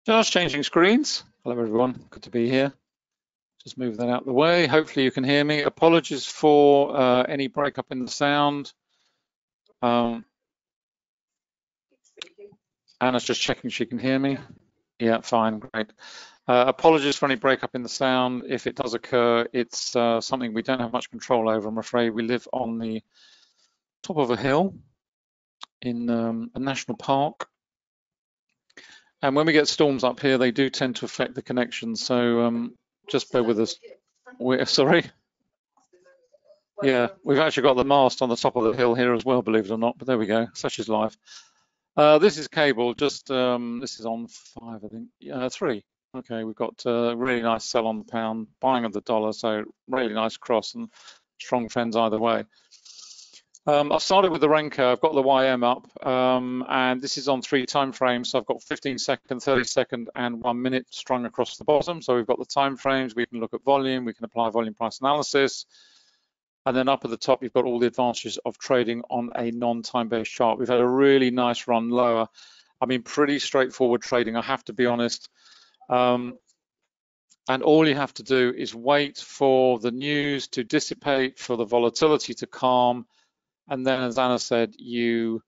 Just changing screens. Hello everyone, good to be here. Just move that out of the way. Hopefully you can hear me. Apologies for any breakup in the sound. Anna's just checking she can hear me. Yeah, fine, great. Apologies for any breakup in the sound. If it does occur, it's something we don't have much control over, I'm afraid. We live on the top of a hill in a national park. And when we get storms up here, they do tend to affect the connection. So just bear with us. We're sorry. Yeah, we've actually got the mast on the top of the hill here as well, believe it or not, but there we go, such is life. This is cable, just, this is on 5, I think, 3. Okay, we've got a really nice sell on the pound, buying of the dollar, so really nice cross and strong trends either way. I've started with the Renko, I've got the YM up, and this is on 3 time frames, so I've got 15 second, 30 second, and 1 minute strung across the bottom. So we've got the time frames, we can look at volume, we can apply volume price analysis. And then up at the top, you've got all the advantages of trading on a non-time-based chart. We've had a really nice run lower. I mean, pretty straightforward trading, I have to be honest. And all you have to do is wait for the news to dissipate, for the volatility to calm. And then, as Anna said, you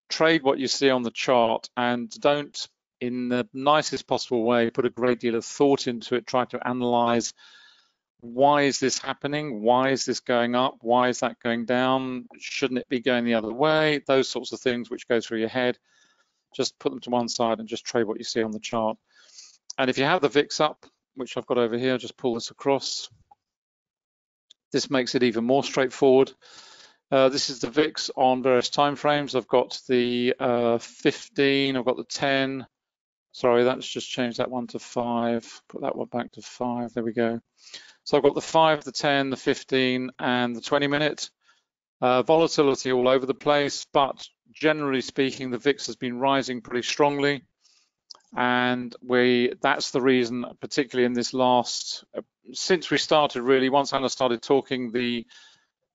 trade what you see on the chart and don't, in the nicest possible way, put a great deal of thought into it, try to analyze why is this happening? Why is this going up? Why is that going down? Shouldn't it be going the other way? Those sorts of things which go through your head, just put them to one side and just trade what you see on the chart. And if you have the VIX up, which I've got over here, just pull this across. This makes it even more straightforward. This is the VIX on various time frames. I've got the 15, I've got the 10. Sorry, that's just changed that one to 5. Put that one back to 5. There we go. So I've got the 5, the 10, the 15, and the 20 minute. Volatility all over the place, but generally speaking, the VIX has been rising pretty strongly. And that's the reason, particularly in this last, since we started really, once Anna started talking, the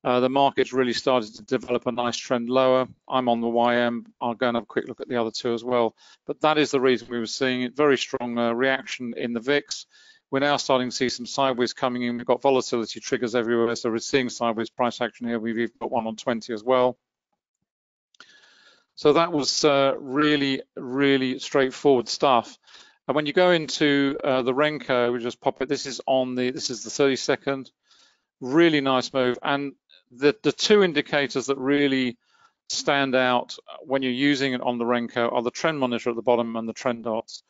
market's really started to develop a nice trend lower. I'm on the YM. I'll go and have a quick look at the other two as well. But that is the reason we were seeing it, very strong reaction in the VIX. We're now starting to see some sideways coming in. We've got volatility triggers everywhere, so we're seeing sideways price action here. We've even got one on 20 as well. So that was really, really straightforward stuff. And when you go into the Renko, we just pop it. This is the 30 second. Really nice move. And the two indicators that really stand out when you're using it on the Renko are the trend monitor at the bottom and the trend dots.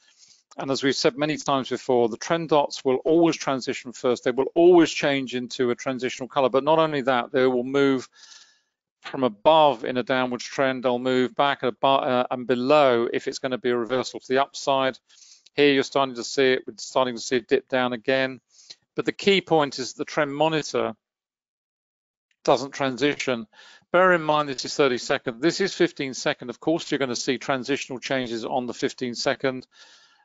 And as we've said many times before, the trend dots will always transition first. They will always change into a transitional color, but not only that, they will move from above in a downwards trend. They'll move back above, and below if it's going to be a reversal to the upside. Here you're starting to see it. We're starting to see it dip down again. But the key point is the trend monitor doesn't transition. Bear in mind this is 30 second. This is 15 second. Of course, you're going to see transitional changes on the 15 second.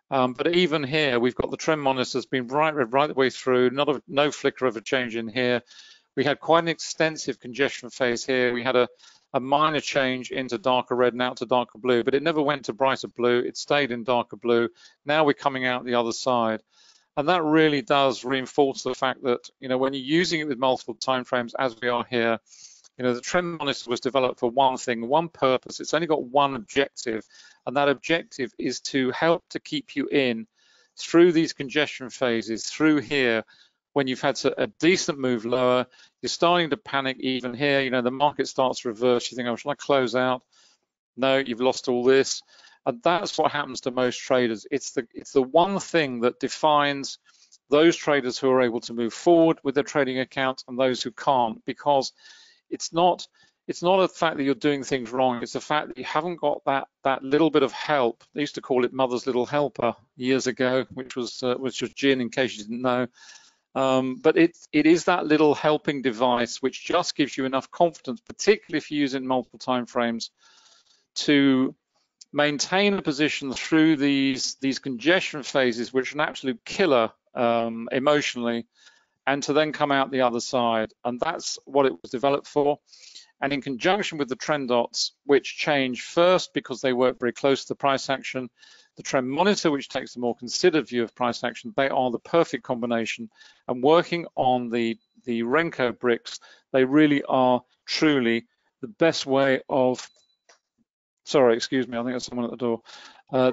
But even here, we've got the trend monitors been bright red right the way through, no flicker of a change in here. We had quite an extensive congestion phase here. We had a minor change into darker red and out to darker blue, but it never went to brighter blue. It stayed in darker blue. Now we're coming out the other side. And that really does reinforce the fact that, when you're using it with multiple timeframes, as we are here, the trend monitor was developed for one thing, one purpose. It's only got one objective, and that objective is to help to keep you in through these congestion phases, through here, when you've had a decent move lower, you're starting to panic even here, the market starts to reverse, you think, oh, shall I close out? No, you've lost all this. And that's what happens to most traders. It's the one thing that defines those traders who are able to move forward with their trading account and those who can't, because it's not a fact that you're doing things wrong. It's the fact that you haven't got that little bit of help. They used to call it mother's little helper years ago, which was gin, in case you didn't know. But it is that little helping device which just gives you enough confidence, particularly if you use it in multiple time frames, to maintain a position through these congestion phases, which are an absolute killer emotionally, and to then come out the other side. And that's what it was developed for. And in conjunction with the trend dots, which change first because they work very close to the price action, the trend monitor, which takes a more considered view of price action. They are the perfect combination. And working on the Renko bricks, they really are truly the best way of, sorry, excuse me, I think there's someone at the door.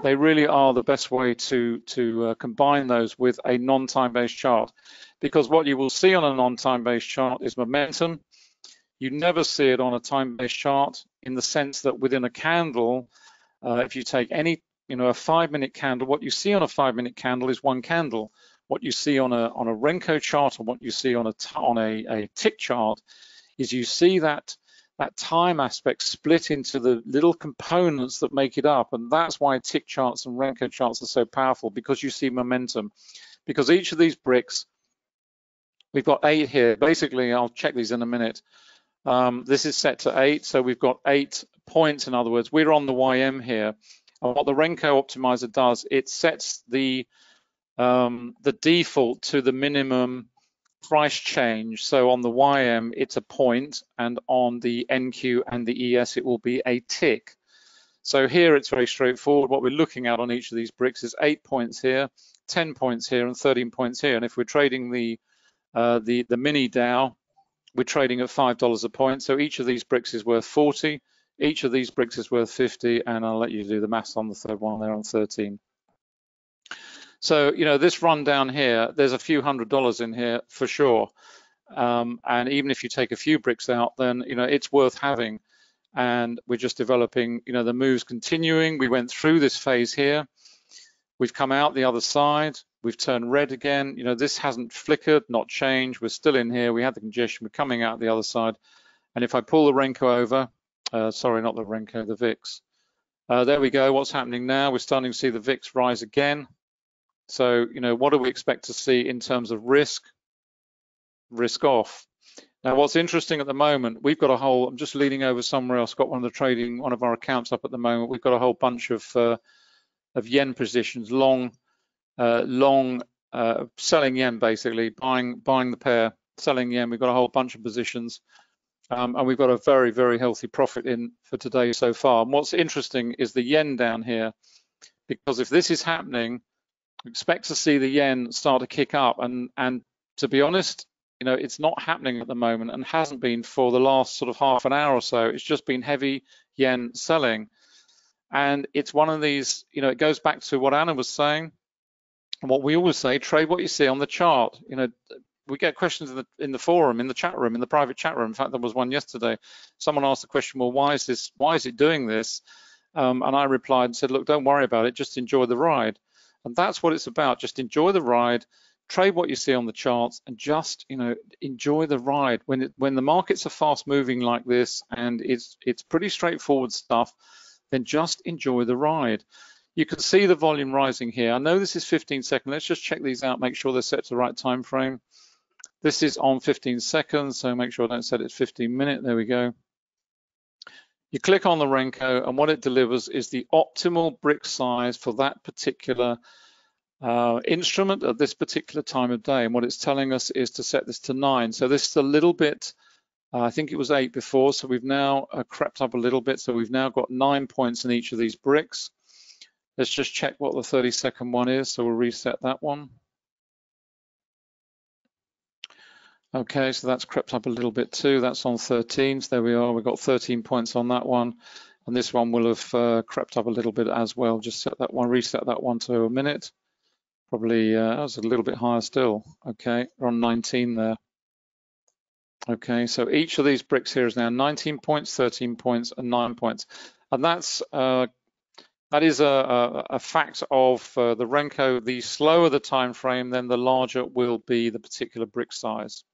They really are the best way to combine those with a non-time-based chart, because what you will see on a non-time-based chart is momentum. You never see it on a time-based chart, in the sense that within a candle, if you take any, a 5-minute candle, what you see on a 5-minute candle is one candle. What you see on a Renko chart, and what you see on a tick chart, is you see that time aspect split into the little components that make it up. And that's why tick charts and Renko charts are so powerful, because you see momentum. Because each of these bricks, we've got 8 here. Basically, I'll check these in a minute. This is set to 8, so we've got 8 points. In other words, we're on the YM here. And what the Renko optimizer does, it sets the default to the minimum price change. So on the YM, it's a point, and on the NQ and the ES, it will be a tick. So here it's very straightforward. What we're looking at on each of these bricks is 8 points here, 10 points here, and 13 points here. And if we're trading the mini Dow, we're trading at $5 a point. So each of these bricks is worth 40. Each of these bricks is worth 50, and I'll let you do the maths on the third one there on 13. So, this rundown here, there's a few $100s in here for sure. And even if you take a few bricks out, then, it's worth having. And we're just developing, the moves continuing. We went through this phase here. We've come out the other side. We've turned red again. This hasn't flickered, not changed. We're still in here. We had the congestion. We're coming out the other side. And if I pull the Renko over, sorry, not the Renko, the VIX. There we go. What's happening now? We're starting to see the VIX rise again. So, what do we expect to see in terms of risk? Risk off. Now, what's interesting at the moment, we've got a whole, I'm just leaning over somewhere else, got one of our accounts up at the moment. We've got a whole bunch of yen positions, long selling yen, basically, buying the pair, selling yen. We've got a whole bunch of positions. And we've got a very, very healthy profit in for today so far. And what's interesting is the yen down here, because if this is happening, expect to see the yen start to kick up, and to be honest, it's not happening at the moment, and hasn't been for the last sort of half an hour or so. It's just been heavy yen selling, and it's one of these, it goes back to what Anna was saying, and what we always say: trade what you see on the chart. We get questions in the forum, in the chat room, in the private chat room. In fact, there was one yesterday. Someone asked the question, well, why is it doing this? And I replied and said, look, don't worry about it, just enjoy the ride. And that's what it's about. Just enjoy the ride, trade what you see on the charts, and just, enjoy the ride. When the markets are fast moving like this, and it's pretty straightforward stuff, then just enjoy the ride. You can see the volume rising here. I know this is 15 seconds. Let's just check these out, make sure they're set to the right time frame. This is on 15 seconds, so make sure I don't set it 15 minutes. There we go. You click on the Renko, and what it delivers is the optimal brick size for that particular instrument at this particular time of day. And what it's telling us is to set this to 9. So this is a little bit, I think it was 8 before, so we've now crept up a little bit. So we've now got 9 points in each of these bricks. Let's just check what the 30-second one is. So we'll reset that one. Okay, so that's crept up a little bit too. That's on 13. So there we are. We've got 13 points on that one. And this one will have crept up a little bit as well. Just set that one, reset that one to a minute. Probably that was a little bit higher still. Okay, we're on 19 there. Okay, so each of these bricks here is now 19 points, 13 points, and 9 points. And that is a fact of the Renko. The slower the time frame, then the larger will be the particular brick size.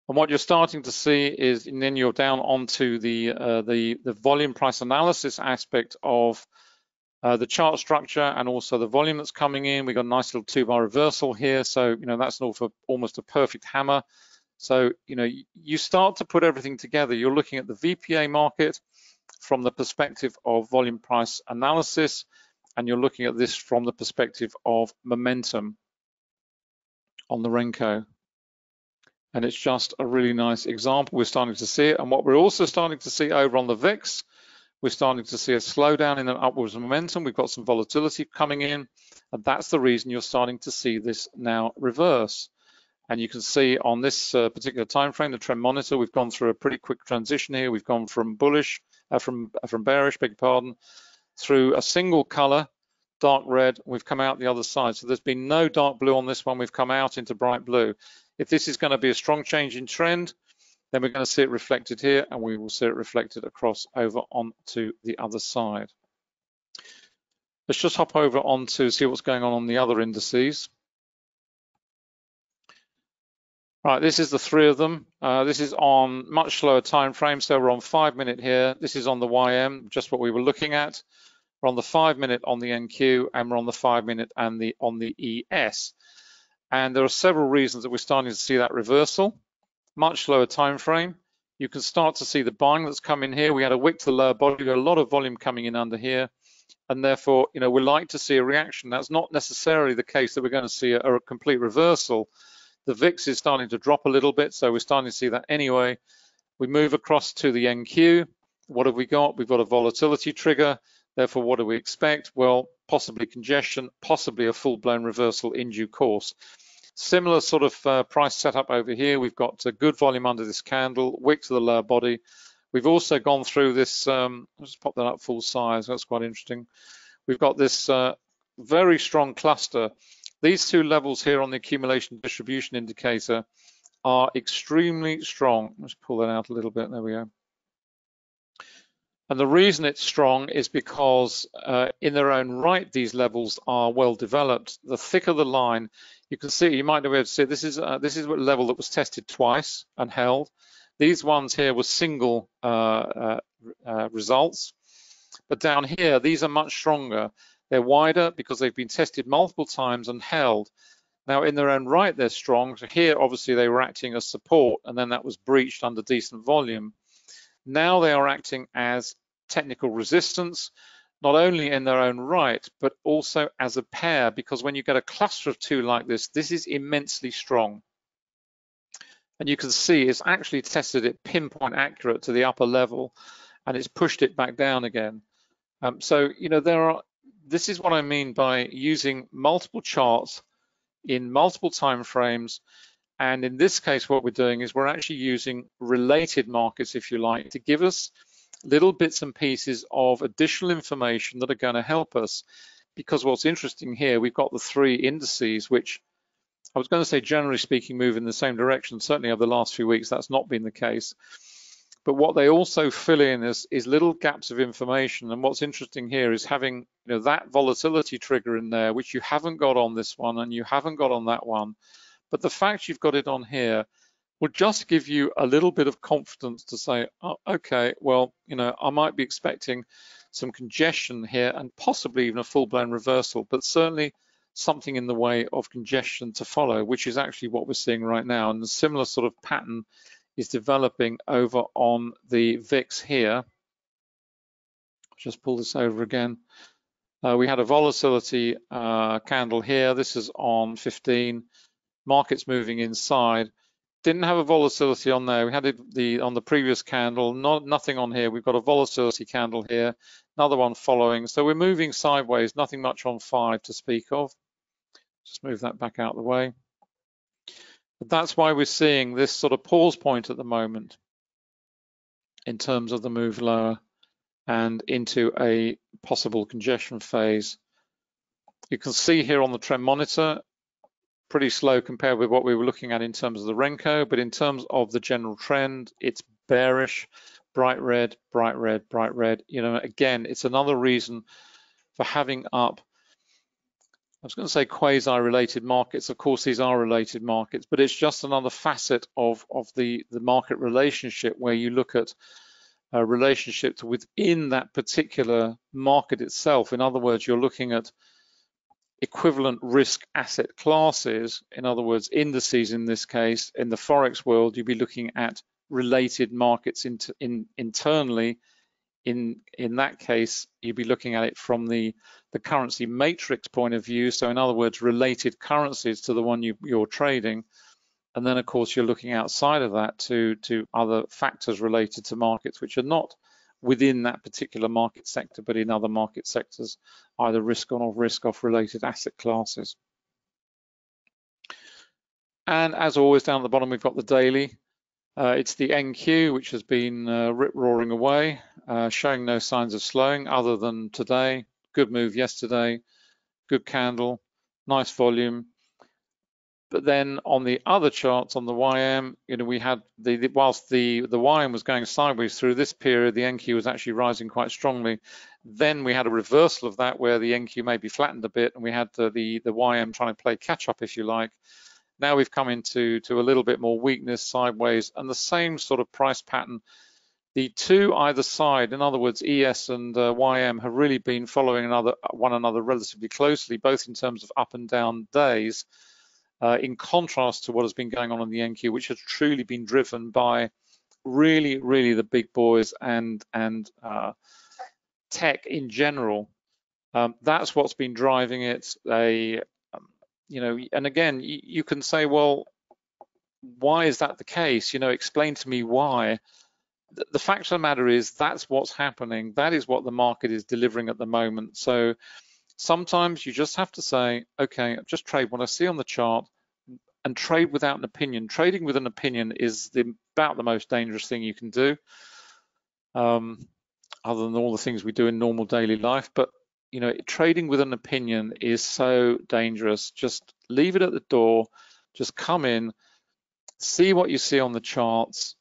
And what you're starting to see is, and then you're down onto the volume price analysis aspect of the chart structure, and also the volume that's coming in. We've got a nice little 2-bar reversal here. So, that's almost a perfect hammer. So, you start to put everything together. You're looking at the VPA market from the perspective of volume price analysis, and you're looking at this from the perspective of momentum on the Renko. And it's just a really nice example. We're starting to see it. And what we're also starting to see over on the VIX, we're starting to see a slowdown in the upwards momentum. We've got some volatility coming in, and that's the reason you're starting to see this now reverse. And you can see on this particular time frame, the trend monitor, we've gone through a pretty quick transition here. We've gone from bullish, from bearish, beg your pardon, through a single color, dark red. We've come out the other side. So there's been no dark blue on this one. We've come out into bright blue. If this is going to be a strong change in trend, then we're going to see it reflected here, and we will see it reflected across over onto the other side. Let's just hop over on to see what's going on the other indices. Right, this is the three of them. This is on much slower time frame, so we're on 5 minute here. This is on the YM, just what we were looking at. We're on the 5 minute on the NQ, and we're on the 5 minute and on the ES. And there are several reasons that we're starting to see that reversal. Much slower time frame. You can start to see the buying that's come in here. We had a wick to the lower body, a lot of volume coming in under here, and therefore, we like to see a reaction. That's not necessarily the case that we're going to see a complete reversal. The VIX is starting to drop a little bit, so we're starting to see that anyway. We move across to the NQ. What have we got? We've got a volatility trigger. Therefore, what do we expect? Well, possibly congestion, possibly a full-blown reversal in due course. Similar sort of price setup over here. We've got a good volume under this candle, wick to the lower body. We've also gone through this, let's pop that up full size, that's quite interesting. We've got this very strong cluster. These two levels here on the accumulation distribution indicator are extremely strong. Let's pull that out a little bit, there we go. And the reason it's strong is because in their own right, these levels are well developed. The thicker the line, you can see, you might be able to see, this is a level that was tested twice and held. These ones here were single results, but down here, these are much stronger. They're wider because they've been tested multiple times and held. Now, in their own right, they're strong. So here, obviously, they were acting as support, and then that was breached under decent volume. Now they are acting as technical resistance, not only in their own right, but also as a pair, because when you get a cluster of two like this, this is immensely strong. And you can see it's actually tested it pinpoint accurate to the upper level, and it's pushed it back down again. So, this is what I mean by using multiple charts in multiple time frames. And in this case, what we're doing is we're actually using related markets, if you like, to give us little bits and pieces of additional information that are going to help us. Because what's interesting here, we've got the three indices, which I was going to say, generally speaking, move in the same direction. Certainly over the last few weeks, that's not been the case. But what they also fill in is little gaps of information. And what's interesting here is having that volatility trigger in there, which you haven't got on this one and you haven't got on that one. But the fact you've got it on here will just give you a little bit of confidence to say, oh, okay, well, I might be expecting some congestion here and possibly even a full-blown reversal, but certainly something in the way of congestion to follow, which is actually what we're seeing right now. And a similar sort of pattern is developing over on the VIX here. Just pull this over again. We had a volatility candle here. This is on 15. Markets moving inside. Didn't have a volatility on there. We had it on the previous candle. Nothing on here. We've got a volatility candle here. Another one following. So we're moving sideways. Nothing much on 5 to speak of. Just move that back out of the way. But that's why we're seeing this sort of pause point at the moment in terms of the move lower and into a possible congestion phase. You can see here on the trend monitor, pretty slow compared with what we were looking at in terms of the Renko, but in terms of the general trend, it's bearish, bright red, bright red, bright red. Again, it's another reason for having up, I was going to say quasi-related markets. Of course, these are related markets, but it's just another facet of the market relationship where you look at a relationship to within that particular market itself. In other words, you're looking at equivalent risk asset classes. In other words, indices in this case. In the Forex world, you'd be looking at related markets internally. In that case, you'd be looking at it from the currency matrix point of view. So in other words, related currencies to the one you're trading. And then of course, you're looking outside of that to other factors related to markets, which are not within that particular market sector, but in other market sectors, either risk on or risk off related asset classes. And as always, down at the bottom, we've got the daily. It's the NQ, which has been rip-roaring away, showing no signs of slowing other than today. Good move yesterday, good candle, nice volume. But then on the other charts, on the YM, we had whilst the YM was going sideways through this period, the NQ was actually rising quite strongly. Then we had a reversal of that where the NQ maybe flattened a bit, and we had the YM trying to play catch up, if you like. Now we've come into a little bit more weakness sideways, and the same sort of price pattern. The two either side, in other words, ES and YM, have really been following one another relatively closely, both in terms of up and down days. In contrast to what has been going on in the NQ, which has truly been driven by really the big boys and tech in general. That's what's been driving it. And again, you can say, well, why is that the case? Explain to me why. The fact of the matter is that's what's happening. That is what the market is delivering at the moment. So sometimes you just have to say, okay, just trade what I see on the chart and trade without an opinion. Trading with an opinion is about the most dangerous thing you can do, other than all the things we do in normal daily life. But trading with an opinion is so dangerous. Just leave it at the door, just come in, see what you see on the charts.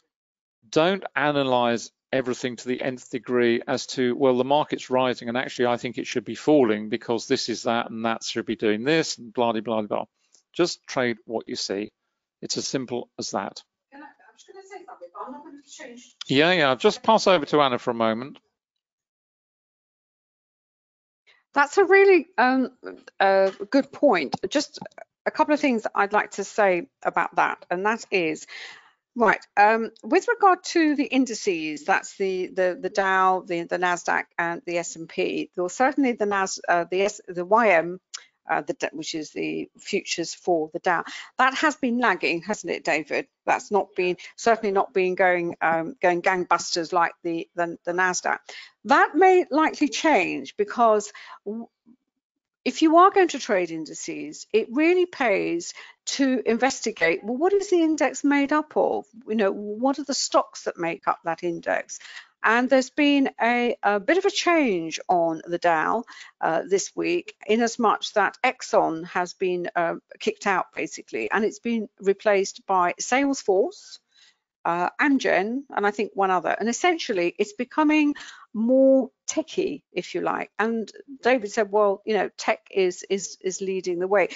Don't analyze everything to the nth degree as to, well, the market's rising and actually I think it should be falling because this is that and that should be doing this and blah, blah, blah, blah. Just trade what you see. It's as simple as that. I'm just going to say something, but I'm not going to change. Yeah, just pass over to Anna for a moment. That's a really good point. Just a couple of things I'd like to say about that, and that is, right, with regard to the indices, that's the Dow, the Nasdaq, and the S&P. Well, certainly the YM, which is the futures for the Dow, that has been lagging, hasn't it, David? That's certainly not been going gangbusters like the Nasdaq. That may likely change because if you are going to trade indices, it really pays to investigate, well, what is the index made up of? What are the stocks that make up that index? And there's been a bit of a change on the Dow this week, in as much that Exxon has been kicked out, basically, and it's been replaced by Salesforce, Amgen, and I think one other. And essentially, it's becoming more techy, if you like. And David said, well, tech is leading the way.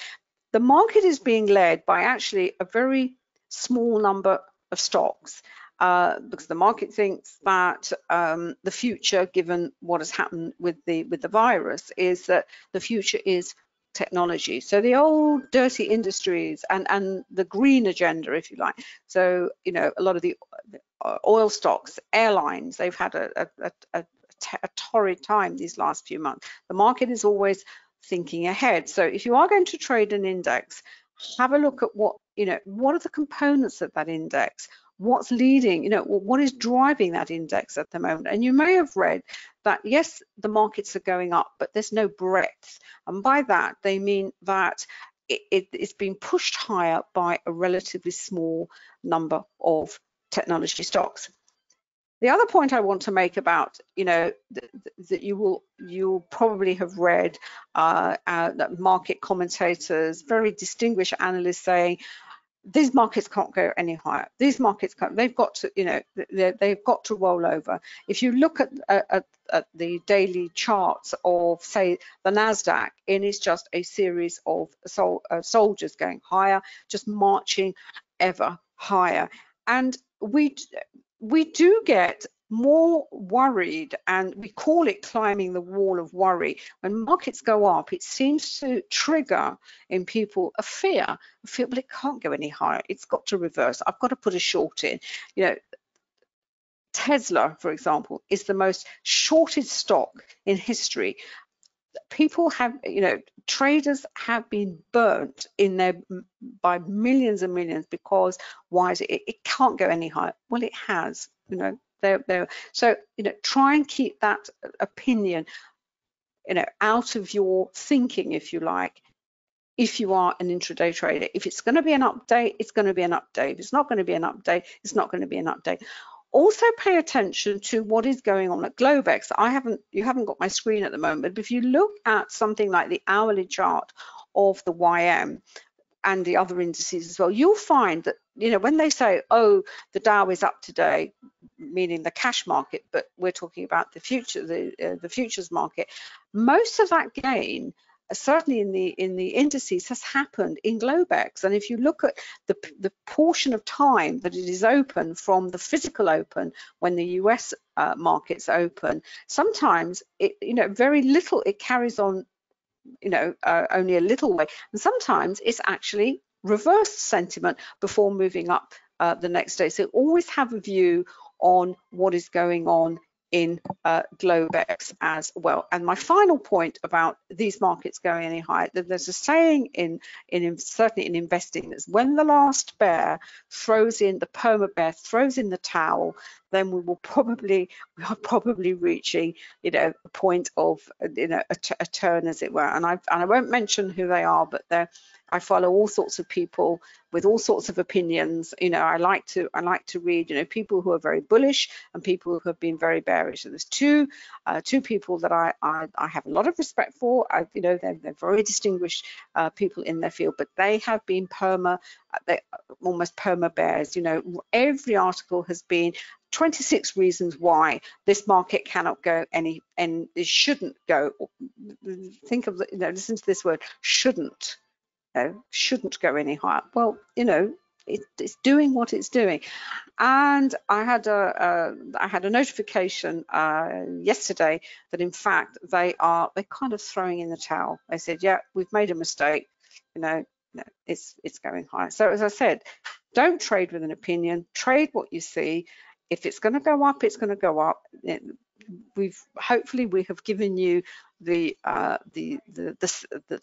The market is being led by actually a very small number of stocks. Because the market thinks that the future, given what has happened with the virus, is that the future is technology. So the old dirty industries and the green agenda, if you like. So a lot of the oil stocks, airlines, they've had a torrid time these last few months. The market is always thinking ahead. So if you are going to trade an index, have a look at what are the components of that index. What's leading, what is driving that index at the moment? And you may have read that, yes, the markets are going up, but there's no breadth. And by that, they mean that it's been pushed higher by a relatively small number of technology stocks. The other point I want to make about, that you'll probably have read that market commentators, very distinguished analysts saying, these markets can't go any higher. These markets can't. They've got to, they've got to roll over. If you look at the daily charts of, say, the Nasdaq, it is just a series of soldiers going higher, just marching ever higher. And we do get more worried, and we call it climbing the wall of worry. When markets go up, it seems to trigger in people a fear, well, it can't go any higher, it's got to reverse, I've got to put a short in. Tesla, for example, is the most shorted stock in history. People have, traders have been burnt by millions and millions because why is it? It can't go any higher. Well, it has. So, try and keep that opinion, out of your thinking, if you like, if you are an intraday trader. If it's going to be an update, it's going to be an update. If it's not going to be an update, it's not going to be an update. Also pay attention to what is going on at Globex. You haven't got my screen at the moment, but if you look at something like the hourly chart of the YM and the other indices as well, you'll find that, when they say, oh, the Dow is up today, meaning the cash market, but we're talking about the futures market, most of that gain, certainly in the indices, has happened in Globex. And if you look at the portion of time that it is open from the physical open when the US markets open, sometimes very little, it carries on only a little way, and sometimes it's actually reverse sentiment before moving up the next day. So always have a view on what is going on in Globex as well. And my final point about these markets going any higher, there's a saying certainly in investing, that's when the last bear throws in, the perma bear throws in the towel, then we are probably reaching a point of a turn, as it were. And I won't mention who they are, but I follow all sorts of people with all sorts of opinions. I like to read people who are very bullish and people who have been very bearish. And there's two people that I have a lot of respect for. They're very distinguished people in their field, but they have been almost perma bears. Every article has been 26 reasons why this market cannot go and it shouldn't go. Think of listen to this word, shouldn't go any higher. Well, it's doing what it's doing. And I had a notification yesterday that in fact they're kind of throwing in the towel. They said, yeah, we've made a mistake. It's going higher. So as I said, don't trade with an opinion. Trade what you see. If it's going to go up, it's going to go up. Hopefully we have given you the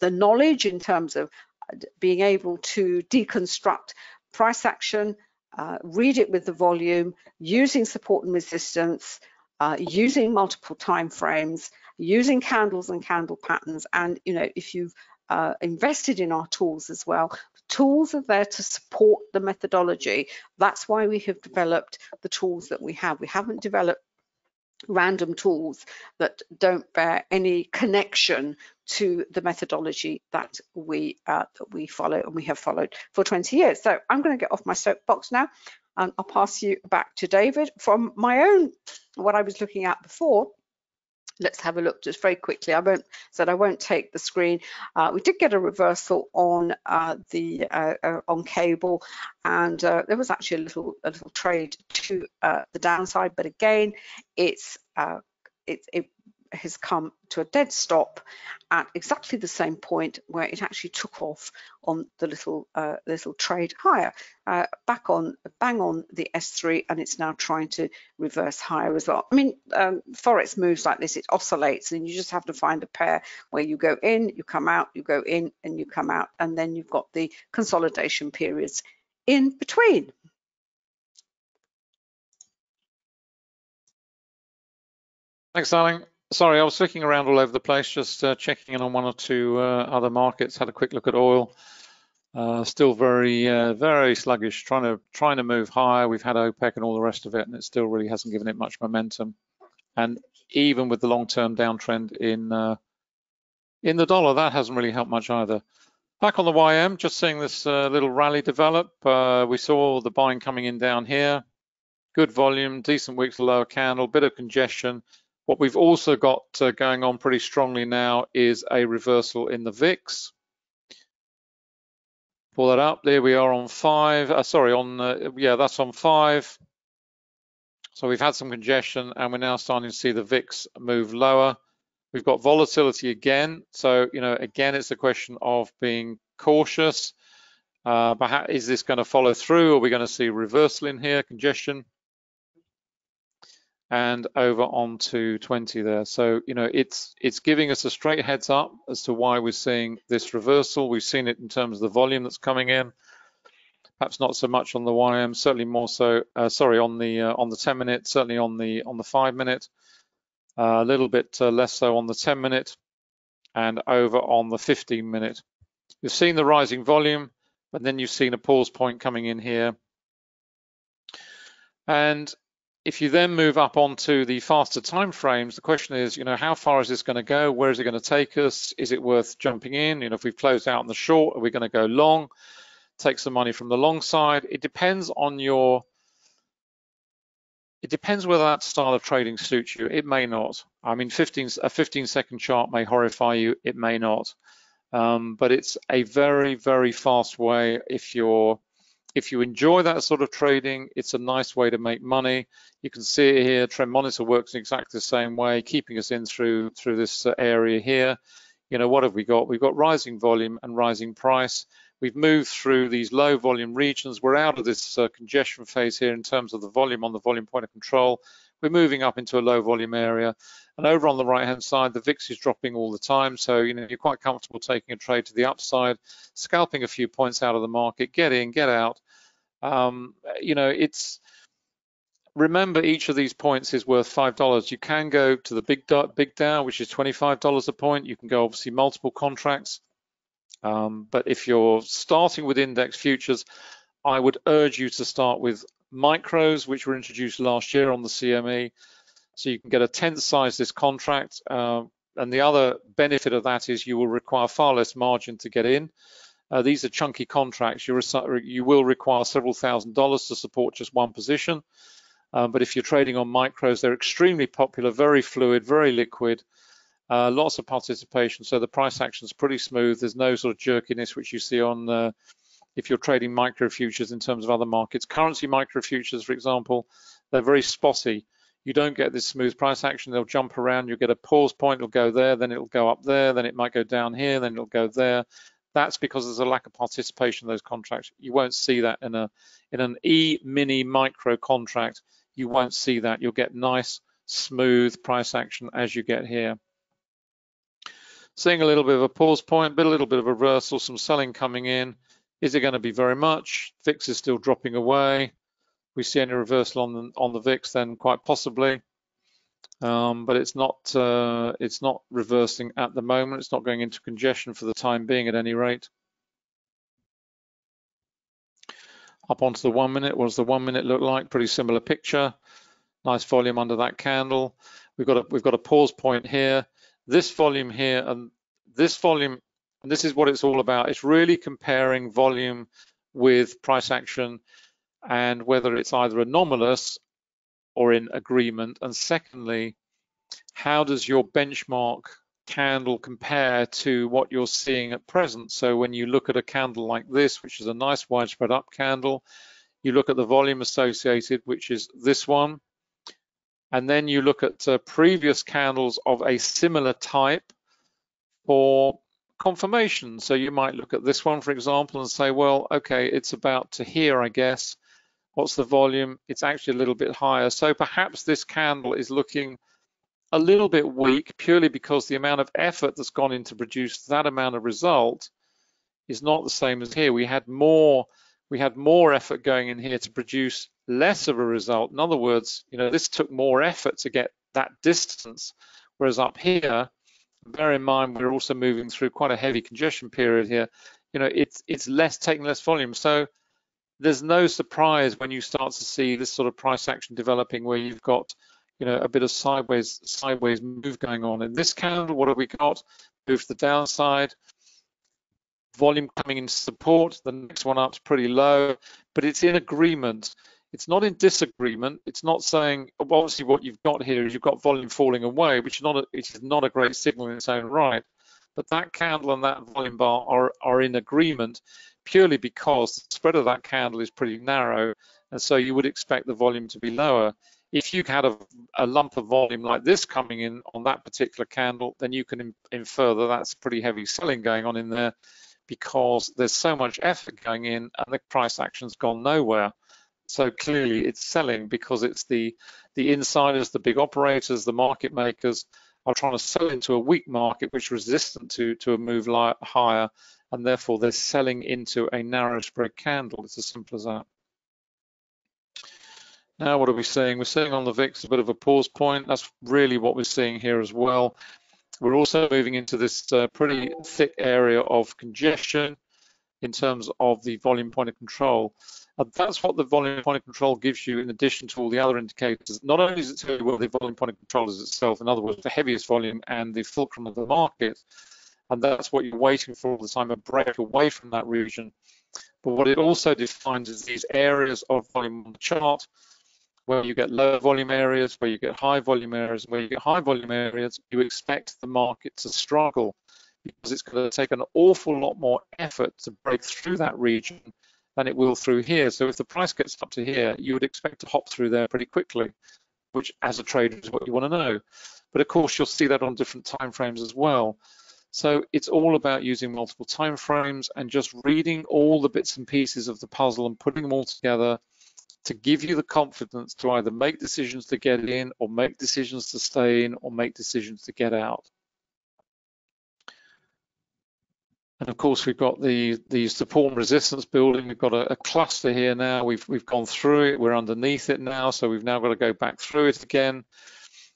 knowledge in terms of being able to deconstruct price action, read it with the volume, using support and resistance, using multiple time frames, using candles and candle patterns. And if you've invested in our tools as well, the tools are there to support the methodology. That's why we have developed the tools that we have. We haven't developed random tools that don't bear any connection to the methodology that we follow and we have followed for 20 years. So I'm going to get off my soapbox now, and I'll pass you back to David. From my own, what I was looking at before, let's have a look just very quickly. I won't take the screen. We did get a reversal on on cable, and there was actually a little trade to the downside, but again, it has come to a dead stop at exactly the same point where it actually took off on the little trade higher, bang on the S3, and it's now trying to reverse higher as well. I mean, Forex moves like this, it oscillates, and you just have to find a pair where you go in, you come out, you go in, and you come out, and then you've got the consolidation periods in between. Thanks, darling. Sorry, I was looking around all over the place, just checking in on one or two other markets. Had a quick look at oil. Still very sluggish. Trying to move higher. We've had OPEC and all the rest of it, and it still really hasn't given it much momentum. And even with the long-term downtrend in the dollar, that hasn't really helped much either. Back on the YM, just seeing this little rally develop. We saw the buying coming in down here. Good volume, decent week to lower candle, bit of congestion. What we've also got going on pretty strongly now is a reversal in the VIX. Pull that up. There we are on 5. That's on 5. So we've had some congestion, and we're now starting to see the VIX move lower. We've got volatility again. So again, it's a question of being cautious. But is this going to follow through? Are we going to see reversal in here, congestion? And over onto 20 there. So, it's giving us a straight heads up as to why we're seeing this reversal. We've seen it in terms of the volume that's coming in. perhaps not so much on the YM, certainly more so, sorry, on the 10 minute, certainly on the 5 minute, a little bit less so on the 10 minute, and over on the 15 minute. You've seen the rising volume, but then you've seen a pause point coming in here. And if you then move up onto the faster time frames, the question is, how far is this going to go? Where is it going to take us? Is it worth jumping in? If we've closed out in the short, are we going to go long? Take some money from the long side. It depends on it depends whether that style of trading suits you. It may not. I mean, a 15-second chart may horrify you. It may not. But it's a very, very fast way. If you enjoy that sort of trading, it's a nice way to make money. You can see it here. Trend Monitor works in exactly the same way, keeping us in through this area here. What have we got? We've got rising volume and rising price. We've moved through these low volume regions. We're out of this congestion phase here in terms of the volume on the volume point of control. We're moving up into a low volume area. And over on the right hand side, the VIX is dropping all the time. So, you're quite comfortable taking a trade to the upside, scalping a few points out of the market, get in, get out. Remember, each of these points is worth $5. You can go to the big Dow, which is $25 a point. You can go obviously multiple contracts. But if you're starting with index futures, I would urge you to start with micros, which were introduced last year on the CME. So you can get a 10th size this contract. And the other benefit of that is you will require far less margin to get in. These are chunky contracts. You will require several $1,000s to support just one position. But if you're trading on micros, they're extremely popular, very fluid, very liquid. Lots of participation, so the price action is pretty smooth. There's no sort of jerkiness which you see on if you're trading micro futures in terms of other markets. Currency micro futures, for example, they're very spotty. You don't get this smooth price action. They'll jump around. You'll get a pause point. It'll go there, then it'll go up there, then it might go down here, then it'll go there. That's because there's a lack of participation in those contracts. You won't see that in an E-mini micro contract. You won't see that. You'll get nice, smooth price action as you get here. Seeing a little bit of a pause point, but a little bit of a reversal, some selling coming in. Is it going to be very much? VIX is still dropping away. We see any reversal on the VIX, then quite possibly. But it's not reversing at the moment. It's not going into congestion for the time being, at any rate. Up onto the 1 minute. What does the 1 minute look like? Pretty similar picture. Nice volume under that candle. We've got a pause point here. This volume here and this volume, and this is what it's all about. It's really comparing volume with price action and whether it's either anomalous or in agreement. And secondly, how does your benchmark candle compare to what you're seeing at present? So when you look at a candle like this, which is a nice widespread up candle, you look at the volume associated, which is this one. And then you look at previous candles of a similar type for confirmation. So you might look at this one, for example, and say, well, okay, it's about to here, I guess. What's the volume? It's actually a little bit higher. So perhaps this candle is looking a little bit weak purely because the amount of effort that's gone in to produce that amount of result is not the same as here. We had more effort going in here to produce less of a result. In other words, this took more effort to get that distance, whereas up here, bear in mind, we're also moving through quite a heavy congestion period here. It's taking less volume. So there's no surprise when you start to see this sort of price action developing where you've got, a bit of sideways move going on. In this candle, what have we got? Move to the downside. Volume coming in support. The next one up is pretty low, but it's in agreement. It's not in disagreement. It's not saying, obviously what you've got here is you've got volume falling away, which is not a great signal in its own right. But that candle and that volume bar are in agreement purely because the spread of that candle is pretty narrow, and so you would expect the volume to be lower. If you had a lump of volume like this coming in on that particular candle, then you can infer that that's pretty heavy selling going on in there because there's so much effort going in and the price action's gone nowhere. So clearly it's selling because it's the insiders, the big operators, the market makers are trying to sell into a weak market which is resistant to a move higher, and therefore they're selling into a narrow spread candle. It's as simple as that. Now, what are we seeing? We're seeing on the VIX a bit of a pause point. That's really what we're seeing here as well. We're also moving into this pretty thick area of congestion in terms of the volume point of control. That's what the volume point of control gives you in addition to all the other indicators. Not only does it tell you where the volume point of control is itself, in other words, the heaviest volume and the fulcrum of the market, and that's what you're waiting for all the time, a break away from that region. But what it also defines is these areas of volume on the chart, where you get low volume areas, where you get high volume areas. Where you get high volume areas, you expect the market to struggle because it's going to take an awful lot more effort to break through that region than it will through here. So if the price gets up to here, you would expect to hop through there pretty quickly, which as a trader is what you want to know. But of course, you'll see that on different time frames as well. So it's all about using multiple time frames and just reading all the bits and pieces of the puzzle and putting them all together to give you the confidence to either make decisions to get in or make decisions to stay in or make decisions to get out. And of course, we've got the support and resistance building. We've got a cluster here now. We've gone through it. We're underneath it now. So we've now got to go back through it again.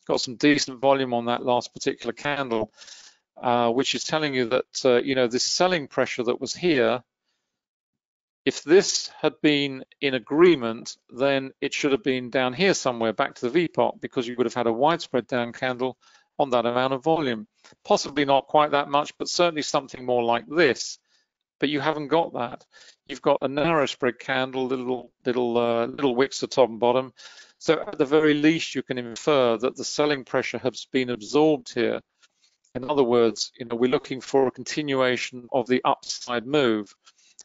Got some decent volume on that last particular candle, which is telling you that, you know, this selling pressure that was here, if this had been in agreement, then it should have been down here somewhere back to the VPOC, because you would have had a widespread down candle on that amount of volume. Possibly not quite that much, but certainly something more like this. But you haven't got that. You've got a narrow spread candle, little wicks at top and bottom. So at the very least, you can infer that the selling pressure has been absorbed here. In other words, you know, we're looking for a continuation of the upside move.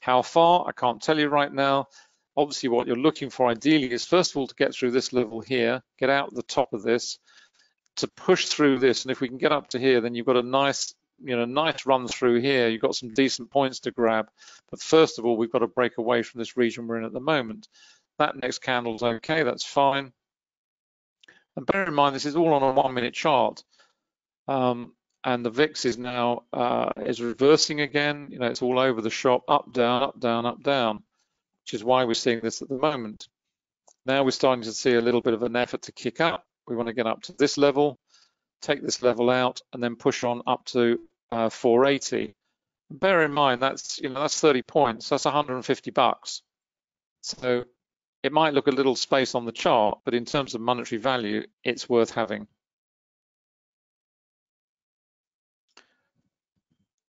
How far? I can't tell you right now. Obviously, what you're looking for ideally is, first of all, to get through this level here, get out at the top of this, to push through this. And if we can get up to here, then you've got a nice, you know, nice run through here. You've got some decent points to grab. But first of all, we've got to break away from this region we're in at the moment. That next candle's okay, that's fine. And bear in mind, this is all on a 1 minute chart. And the VIX is now is reversing again. You know, it's all over the shop, up, down, up, down, up, down, which is why we're seeing this at the moment. Now we're starting to see a little bit of an effort to kick up. We want to get up to this level, take this level out, and then push on up to 480. Bear in mind, that's, you know, that's 30 points. That's 150 bucks. So it might look a little space on the chart, but in terms of monetary value, it's worth having.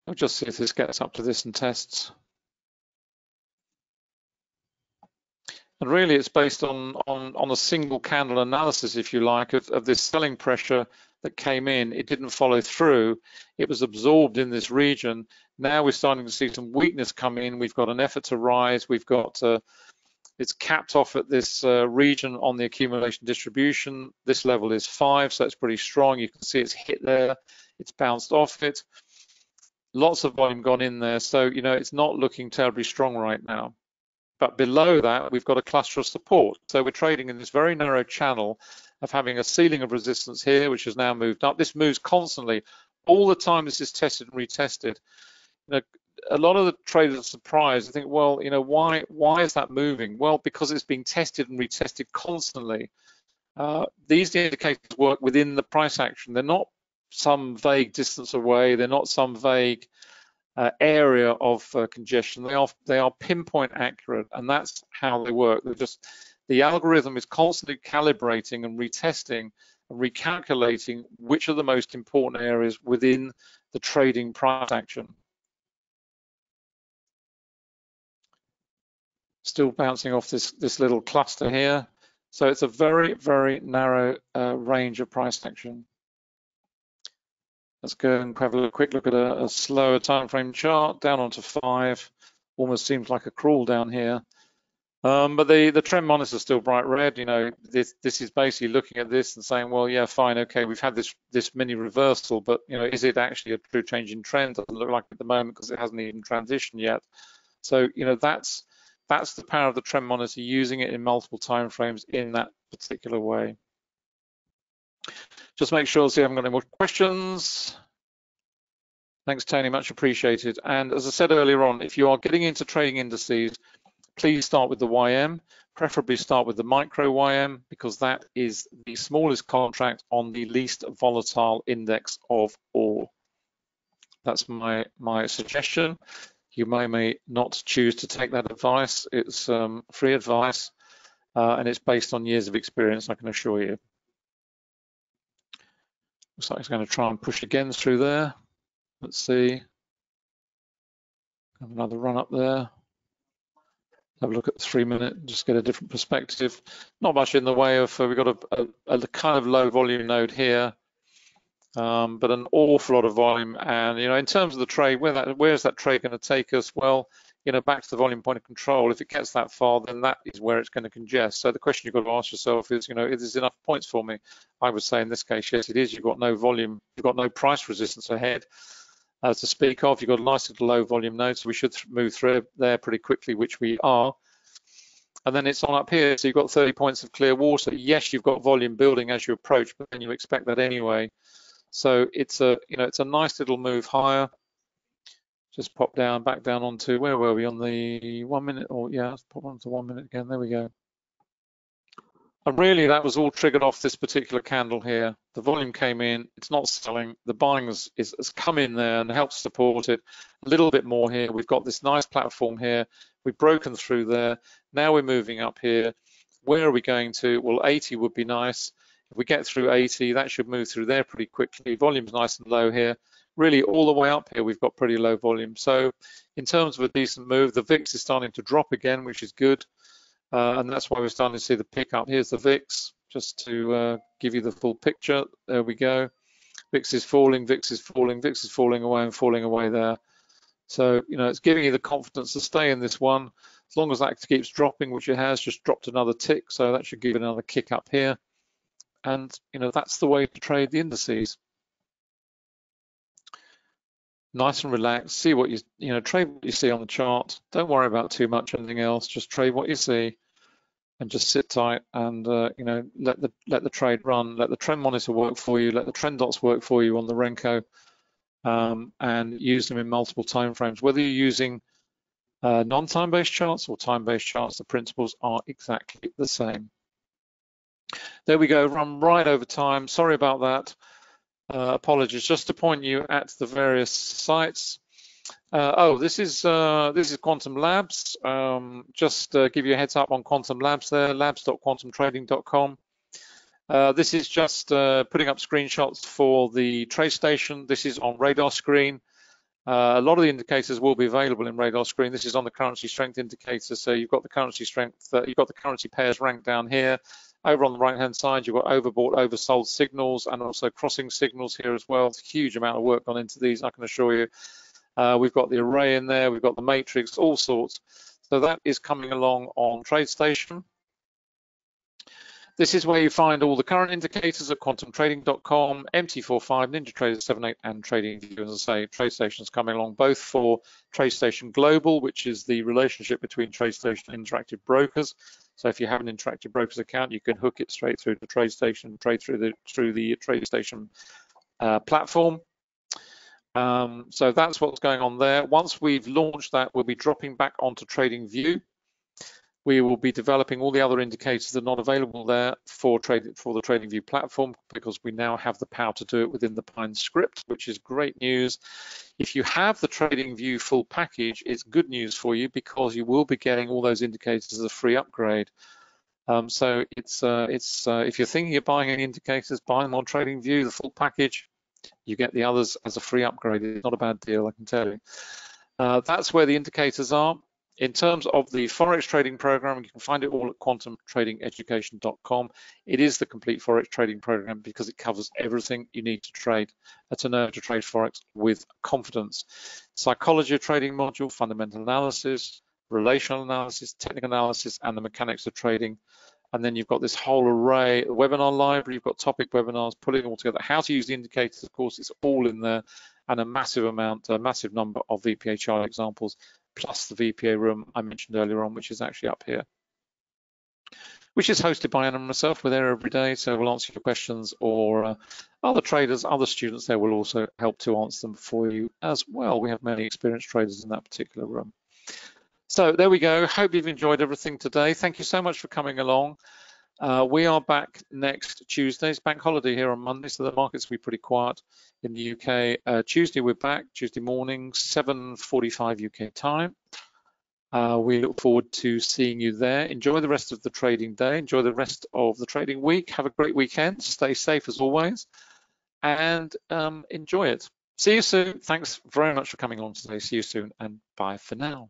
I'll just see if this gets up to this and tests. And really, it's based on a single candle analysis, if you like, of this selling pressure that came in. It didn't follow through. It was absorbed in this region. Now we're starting to see some weakness come in. We've got an effort to rise. We've got it's capped off at this region on the accumulation distribution. This level is 5, so it's pretty strong. You can see it's hit there. It's bounced off it. Lots of volume gone in there, so you know it's not looking terribly strong right now. But below that, we've got a cluster of support. So we're trading in this very narrow channel of having a ceiling of resistance here, which has now moved up. This moves constantly. All the time this is tested and retested. You know, a lot of the traders are surprised. I think, well, you know, why is that moving? Well, because it's being tested and retested constantly. These indicators work within the price action. They're not some vague distance away. They're not some vague area of congestion. They are pinpoint accurate, and that's how they work. They're just, the algorithm is constantly calibrating and retesting and recalculating which are the most important areas within the trading price action. Still bouncing off this little cluster here. So it's a very, very narrow range of price action. Let's go and have a quick look at a slower time frame chart, down onto 5. Almost seems like a crawl down here. But the trend monitor is still bright red. You know, this is basically looking at this and saying, well, yeah, fine, okay, we've had this mini reversal, but you know, is it actually a true change in trend? Doesn't look like it at the moment because it hasn't even transitioned yet. So you know, that's the power of the trend monitor, using it in multiple time frames in that particular way. Just make sure, see, I haven't got any more questions. Thanks, Tony, much appreciated. And as I said earlier on, if you are getting into trading indices, please start with the YM, preferably start with the micro YM, because that is the smallest contract on the least volatile index of all. That's my suggestion. You may not choose to take that advice. It's free advice, and it's based on years of experience, I can assure you. Looks like it's going to try and push again through there. Let's see. Have another run up there. Have a look at the 3 minute, just get a different perspective. Not much in the way of, we've got a kind of low volume node here, but an awful lot of volume. And, you know, in terms of the trade, where's that trade going to take us? Well, you know, back to the volume point of control. If it gets that far, then that is where it's going to congest. So the question you've got to ask yourself is, you know, is there enough points for me? I would say in this case, yes, it is. You've got no volume, you've got no price resistance ahead to speak of. You've got a nice little low volume node, so we should move through there pretty quickly, which we are. And then it's on up here, so you've got 30 points of clear water. Yes, you've got volume building as you approach, but then you expect that anyway. So it's a, you know, it's a nice little move higher. Just pop down, back down onto, where were we on the 1 minute? Or yeah, let's pop onto 1 minute again. There we go. And really, that was all triggered off this particular candle here. The volume came in, it's not selling. The buying has come in there and helped support it a little bit more here. We've got this nice platform here. We've broken through there. Now we're moving up here. Where are we going to? Well, 80 would be nice. If we get through 80, that should move through there pretty quickly. Volume's nice and low here. Really, all the way up here, we've got pretty low volume. So in terms of a decent move, the VIX is starting to drop again, which is good. And that's why we're starting to see the pickup. Here's the VIX, just to give you the full picture. There we go. VIX is falling, VIX is falling, VIX is falling away and falling away there. So, you know, it's giving you the confidence to stay in this one. As long as that keeps dropping, which it has, just dropped another tick. So that should give it another kick up here. And, you know, that's the way to trade the indices. Nice and relaxed, see what you know, trade what you see on the chart. Don't worry about too much anything else, just trade what you see and just sit tight and you know, let the trade run, let the trend monitor work for you, let the trend dots work for you on the Renko, and use them in multiple time frames. Whether you're using non-time based charts or time-based charts, the principles are exactly the same. There we go, run right over time. Sorry about that. Apologies. Just to point you at the various sites. This is Quantum Labs. Just give you a heads up on Quantum Labs there, labs.quantumtrading.com. This is just putting up screenshots for the TradeStation. This is on Radar Screen. A lot of the indicators will be available in Radar Screen. This is on the currency strength indicator. So you've got the currency strength, you've got the currency pairs ranked down here. Over on the right-hand side, you've got overbought, oversold signals and also crossing signals here as well. It's a huge amount of work gone into these, I can assure you. We've got the array in there, we've got the matrix, all sorts. So that is coming along on TradeStation. This is where you find all the current indicators at quantumtrading.com, MT45, NinjaTrader 78, and TradingView. As I say, TradeStation's coming along both for TradeStation Global, which is the relationship between TradeStation and Interactive Brokers. So if you have an Interactive Brokers account, you can hook it straight through to TradeStation, trade through the TradeStation platform. So that's what's going on there. Once we've launched that, we'll be dropping back onto TradingView. We will be developing all the other indicators that are not available there for the TradingView platform, because we now have the power to do it within the Pine script, which is great news. If you have the TradingView full package, it's good news for you, because you will be getting all those indicators as a free upgrade. So if you're thinking of buying any indicators, buy them on TradingView, the full package. You get the others as a free upgrade. It's not a bad deal, I can tell you. That's where the indicators are. In terms of the Forex trading program, you can find it all at quantumtradingeducation.com. It is the complete Forex trading program because it covers everything you need to trade, to know how to trade Forex with confidence. Psychology of trading module, fundamental analysis, relational analysis, technical analysis, and the mechanics of trading. And then you've got this whole array, the webinar library, you've got topic webinars, pulling it all together. How to use the indicators, of course, it's all in there, and a massive number of VPA chart examples, plus the VPA room I mentioned earlier on, which is actually up here. which is hosted by Anna and myself. We're there every day, so we'll answer your questions, or other traders, other students there will also help to answer them for you as well. We have many experienced traders in that particular room. So there we go. Hope you've enjoyed everything today. Thank you so much for coming along. We are back next Tuesday. It's bank holiday here on Monday, so the markets will be pretty quiet in the UK. Tuesday we're back, Tuesday morning, 7:45 UK time. We look forward to seeing you there. Enjoy the rest of the trading day. Enjoy the rest of the trading week. Have a great weekend. Stay safe as always, and enjoy it. See you soon. Thanks very much for coming on today. See you soon, and bye for now.